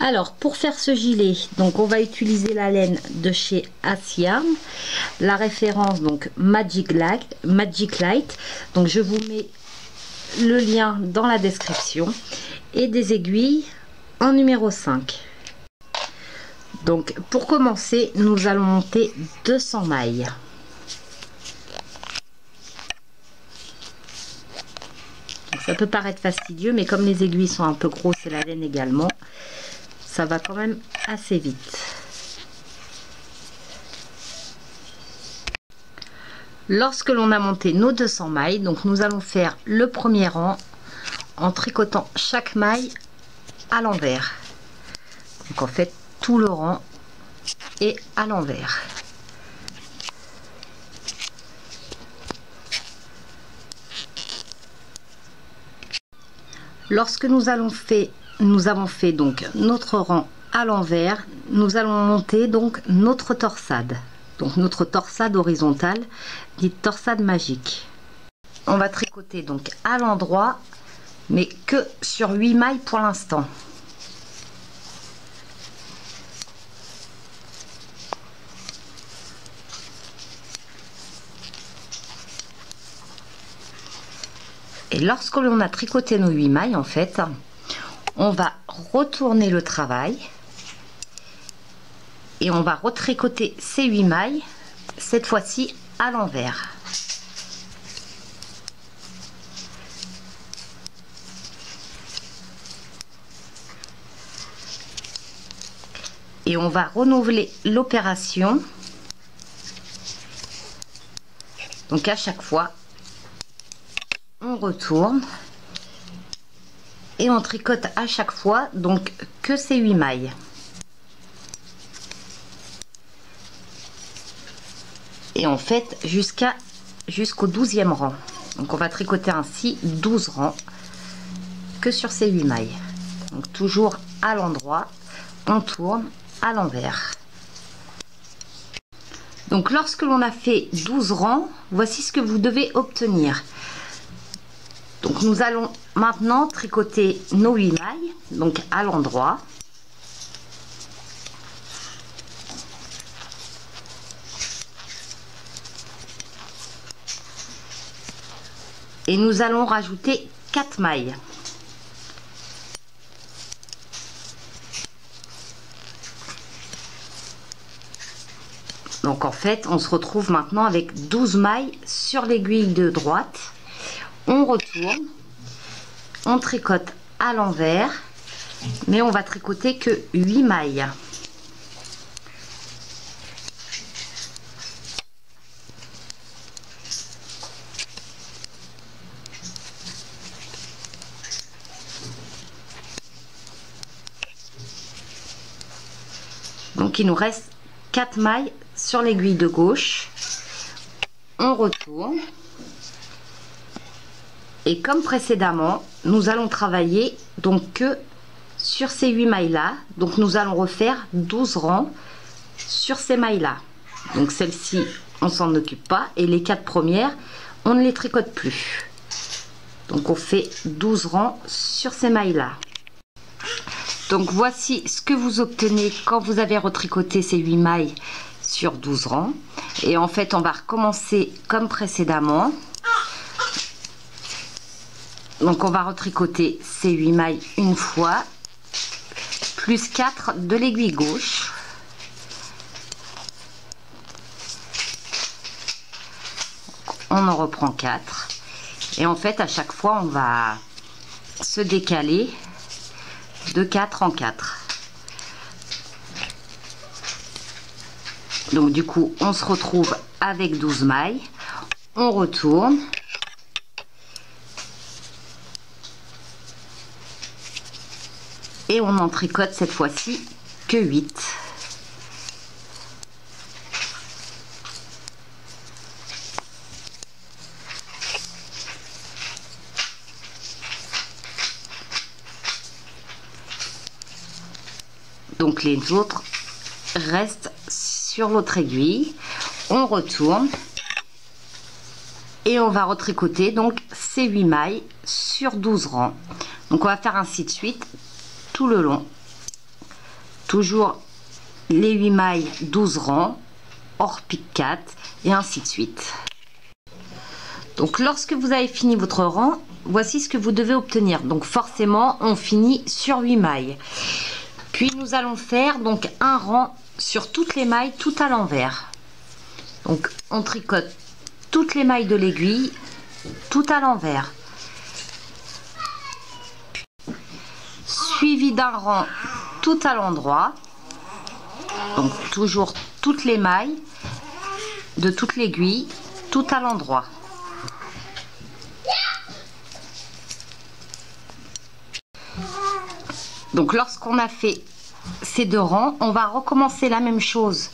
Alors pour faire ce gilet, donc on va utiliser la laine de chez Assia, la référence donc Magic Light. Donc je vous mets le lien dans la description et des aiguilles en numéro 5. Donc pour commencer, nous allons monter 200 mailles. Ça peut paraître fastidieux, mais comme les aiguilles sont un peu grosses et la laine également, ça va quand même assez vite. Lorsque l'on a monté nos 200 mailles, donc nous allons faire le premier rang en tricotant chaque maille à l'envers. Donc en fait tout le rang est à l'envers. Lorsque nous avons fait donc notre rang à l'envers, nous allons monter donc notre torsade. Donc notre torsade horizontale, dite torsade magique. On va tricoter donc à l'endroit, mais que sur 8 mailles pour l'instant. Et lorsque l'on a tricoté nos 8 mailles, en fait, on va retourner le travail et on va retricoter ces 8 mailles, cette fois-ci à l'envers. Et on va renouveler l'opération. Donc à chaque fois, on retourne et on tricote à chaque fois donc que ces 8 mailles. Et on fait jusqu'au 12e rang. Donc on va tricoter ainsi 12 rangs que sur ces 8 mailles. Donc toujours à l'endroit, on tourne à l'envers. Donc lorsque l'on a fait 12 rangs, voici ce que vous devez obtenir. Donc nous allons maintenant tricoter nos 8 mailles, donc à l'endroit. Et nous allons rajouter 4 mailles. Donc en fait, on se retrouve maintenant avec 12 mailles sur l'aiguille de droite. On retourne, on tricote à l'envers, mais on va tricoter que 8 mailles. Donc il nous reste 4 mailles sur l'aiguille de gauche. On retourne. Et comme précédemment, nous allons travailler donc que sur ces 8 mailles là. Donc nous allons refaire 12 rangs sur ces mailles là. Donc celle-ci, on s'en occupe pas. Et les 4 premières, on ne les tricote plus. Donc on fait 12 rangs sur ces mailles là. Donc voici ce que vous obtenez quand vous avez retricoté ces 8 mailles sur 12 rangs. Et en fait, on va recommencer comme précédemment. Donc on va retricoter ces 8 mailles une fois, plus 4 de l'aiguille gauche. On en reprend 4. Et en fait, à chaque fois, on va se décaler de 4 en 4. Donc du coup, on se retrouve avec 12 mailles. On retourne. Et on en tricote cette fois-ci que 8. Donc les autres restent sur l'autre aiguille. On retourne. Et on va retricoter donc ces 8 mailles sur 12 rangs. Donc on va faire ainsi de suite tout le long. toujours les 8 mailles, 12 rangs, hors pique 4 et ainsi de suite. Donc lorsque vous avez fini votre rang, voici ce que vous devez obtenir. Donc forcément on finit sur 8 mailles. Puis nous allons faire donc un rang sur toutes les mailles tout à l'envers. Donc on tricote toutes les mailles de l'aiguille tout à l'envers, suivi d'un rang tout à l'endroit. Donc toujours toutes les mailles de toute l'aiguille tout à l'endroit. Donc lorsqu'on a fait ces 2 rangs, on va recommencer la même chose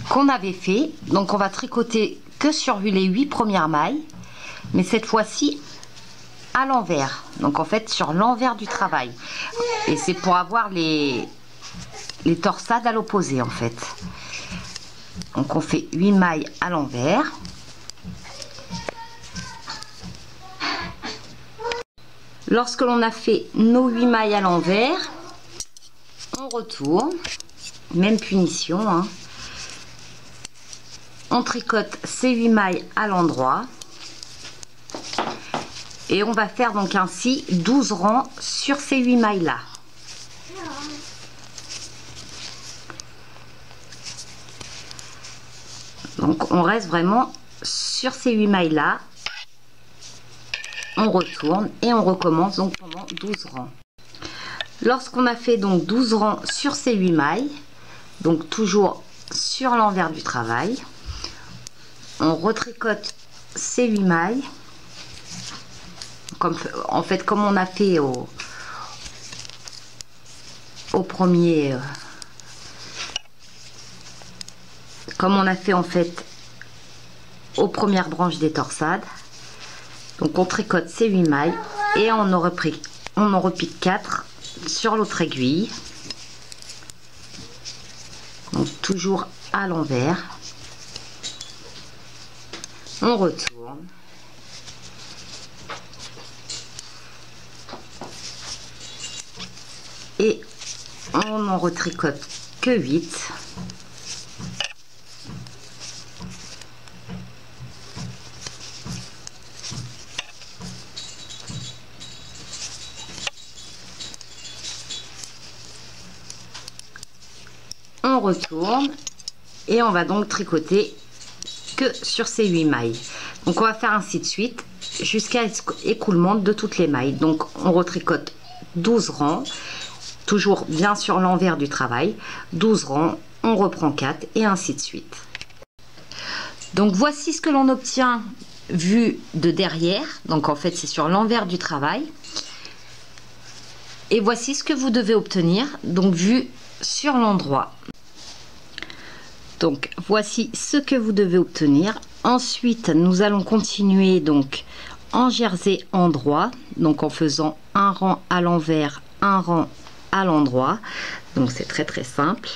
qu'on avait fait. Donc on va tricoter que sur les 8 premières mailles, mais cette fois-ci à l'envers. Donc en fait sur l'envers du travail. Et c'est pour avoir les torsades à l'opposé en fait. Donc on fait 8 mailles à l'envers. Lorsque l'on a fait nos 8 mailles à l'envers, on retourne, même punition, hein. On tricote ces 8 mailles à l'endroit et on va faire donc ainsi 12 rangs sur ces 8 mailles là. Donc on reste vraiment sur ces 8 mailles là, on retourne et on recommence donc pendant 12 rangs. Lorsqu'on a fait donc 12 rangs sur ces 8 mailles, donc toujours sur l'envers du travail, on retricote ces 8 mailles comme en fait comme on a fait au premier, comme on a fait en fait aux premières branches des torsades. Donc on tricote ces 8 mailles et on en repique 4 sur l'autre aiguille. Donc toujours à l'envers. On retourne. Et on en retricote que 8. On retourne et on va donc tricoter que sur ces 8 mailles. Donc on va faire ainsi de suite jusqu'à écoulement de toutes les mailles. Donc on retricote 12 rangs, toujours bien sur l'envers du travail, 12 rangs, on reprend 4 et ainsi de suite. Donc voici ce que l'on obtient vu de derrière. Donc en fait c'est sur l'envers du travail. Et voici ce que vous devez obtenir donc vu sur l'endroit. Donc voici ce que vous devez obtenir. Ensuite nous allons continuer donc en jersey endroit, donc en faisant un rang à l'envers, un rang à l'endroit. Donc c'est très très simple.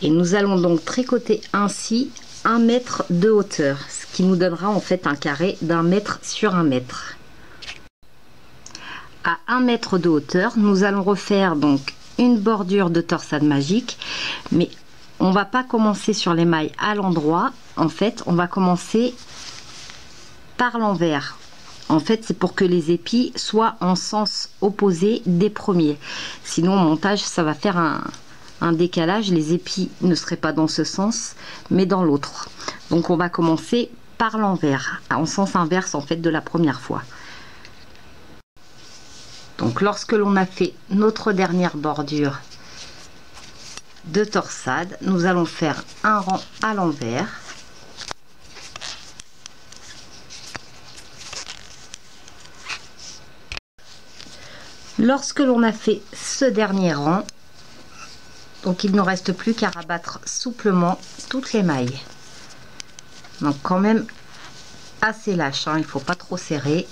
Et nous allons donc tricoter ainsi 1 mètre de hauteur, ce qui nous donnera en fait un carré d'1 mètre sur 1 mètre. À 1 mètre de hauteur, nous allons refaire donc une bordure de torsade magique, mais on va pas commencer sur les mailles à l'endroit. En fait on va commencer par l'envers. En fait c'est pour que les épis soient en sens opposé des premiers, sinon au montage ça va faire un décalage, les épis ne seraient pas dans ce sens mais dans l'autre. Donc on va commencer par l'envers, en sens inverse en fait de la première fois. Donc lorsque l'on a fait notre dernière bordure de torsade, nous allons faire un rang à l'envers. Lorsque l'on a fait ce dernier rang, donc il ne reste plus qu'à rabattre souplement toutes les mailles. Donc quand même assez lâche, hein, il ne faut pas trop serrer.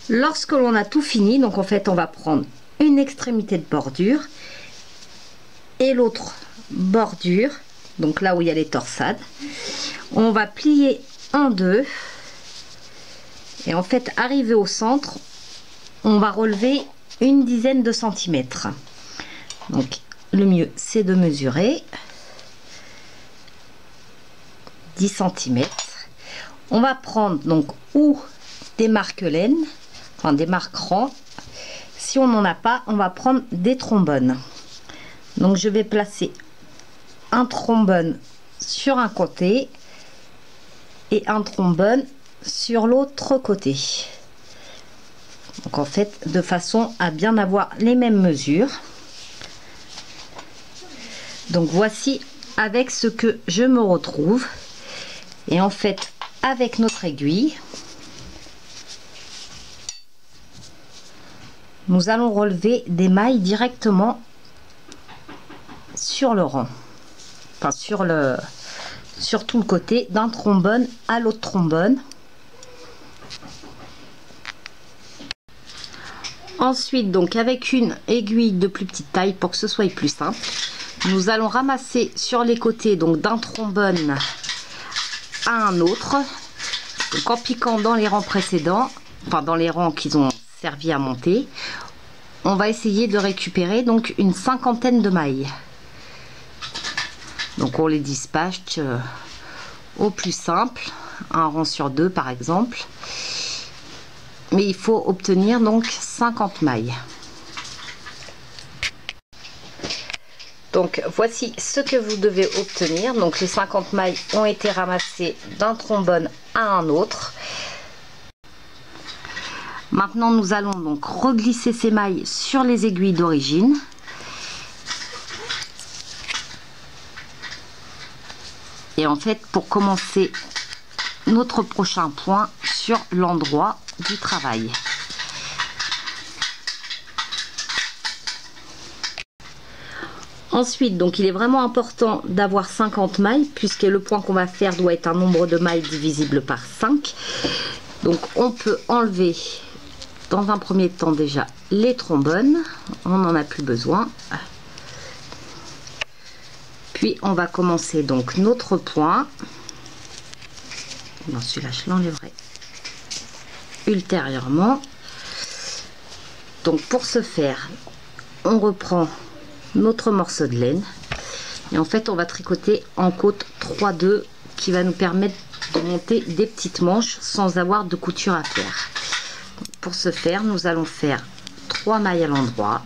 Lorsque l'on a tout fini, donc en fait on va prendre une extrémité de bordure et l'autre bordure, donc là où il y a les torsades, on va plier en deux et en fait arrivé au centre, on va relever une dizaine de centimètres. Donc le mieux c'est de mesurer 10 cm. On va prendre donc ou des marque-laine, enfin des marque-rangs. Si on n'en a pas, on va prendre des trombones. Donc je vais placer un trombone sur un côté et un trombone sur l'autre côté. Donc en fait de façon à bien avoir les mêmes mesures. Donc voici avec ce que je me retrouve. Et en fait avec notre aiguille, nous allons relever des mailles directement sur le rang, enfin sur tout le côté d'un trombone à l'autre trombone. Ensuite donc avec une aiguille de plus petite taille pour que ce soit plus simple, nous allons ramasser sur les côtés donc d'un trombone à un autre, donc en piquant dans les rangs précédents, enfin dans les rangs qu'ils ont servi à monter, on va essayer de récupérer donc une cinquantaine de mailles. Donc on les dispatche au plus simple, un rang sur deux par exemple, mais il faut obtenir donc 50 mailles. Donc voici ce que vous devez obtenir. Donc les 50 mailles ont été ramassées d'un trombone à un autre. Maintenant nous allons donc reglisser ces mailles sur les aiguilles d'origine. Et en fait pour commencer notre prochain point sur l'endroit du travail. Ensuite, donc il est vraiment important d'avoir 50 mailles puisque le point qu'on va faire doit être un nombre de mailles divisible par 5. Donc on peut enlever dans un premier temps déjà les trombones, on n'en a plus besoin. Puis on va commencer donc notre point. Non, celui-là je l'enlèverai ultérieurement. Donc pour ce faire, on reprend notre morceau de laine et en fait on va tricoter en côte 3-2 qui va nous permettre de monter des petites manches sans avoir de couture à faire. Pour ce faire, nous allons faire 3 mailles à l'endroit,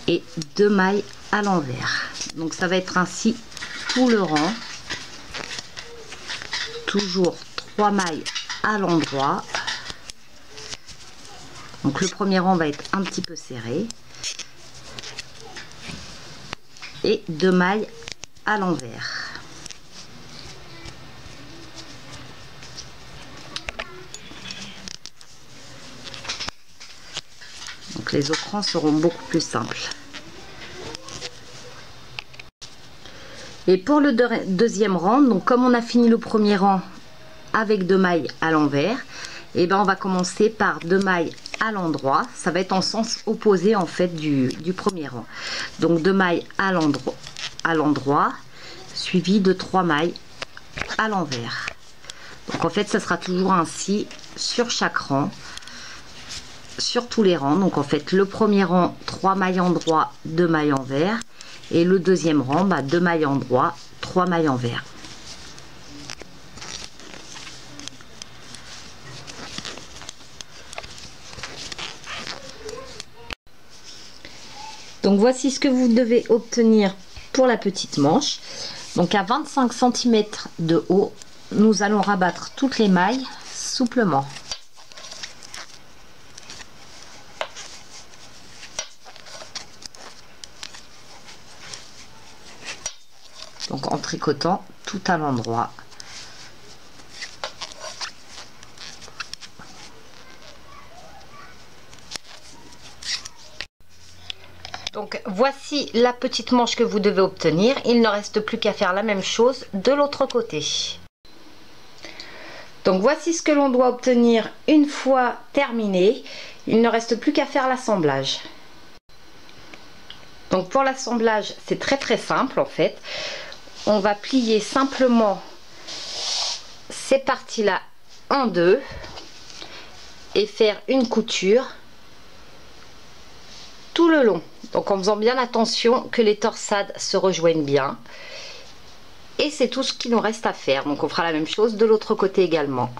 et 2 mailles à l'envers. Donc ça va être ainsi tout le rang, toujours 3 mailles à l'endroit. Donc le premier rang va être un petit peu serré et 2 mailles à l'envers. Donc les autres rangs seront beaucoup plus simples. Et pour le deuxième rang, donc comme on a fini le premier rang avec 2 mailles à l'envers, et ben on va commencer par 2 mailles à l'endroit. Ça va être en sens opposé en fait du premier rang. Donc 2 mailles à l'endroit suivi de 3 mailles à l'envers. Donc en fait ça sera toujours ainsi sur chaque rang, sur tous les rangs. Donc en fait le premier rang 3 mailles endroit, 2 mailles envers, et le deuxième rang 2 mailles endroit, 3 mailles envers. Donc voici ce que vous devez obtenir pour la petite manche. Donc à 25 cm de haut, nous allons rabattre toutes les mailles souplement. Donc en tricotant tout à l'endroit. Donc voici la petite manche que vous devez obtenir. Il ne reste plus qu'à faire la même chose de l'autre côté. Donc voici ce que l'on doit obtenir une fois terminé. Il ne reste plus qu'à faire l'assemblage. Donc pour l'assemblage, c'est très simple en fait. On va plier simplement ces parties-là en deux et faire une couture tout le long. Donc en faisant bien attention que les torsades se rejoignent bien. Et c'est tout ce qu'il nous reste à faire. Donc on fera la même chose de l'autre côté également.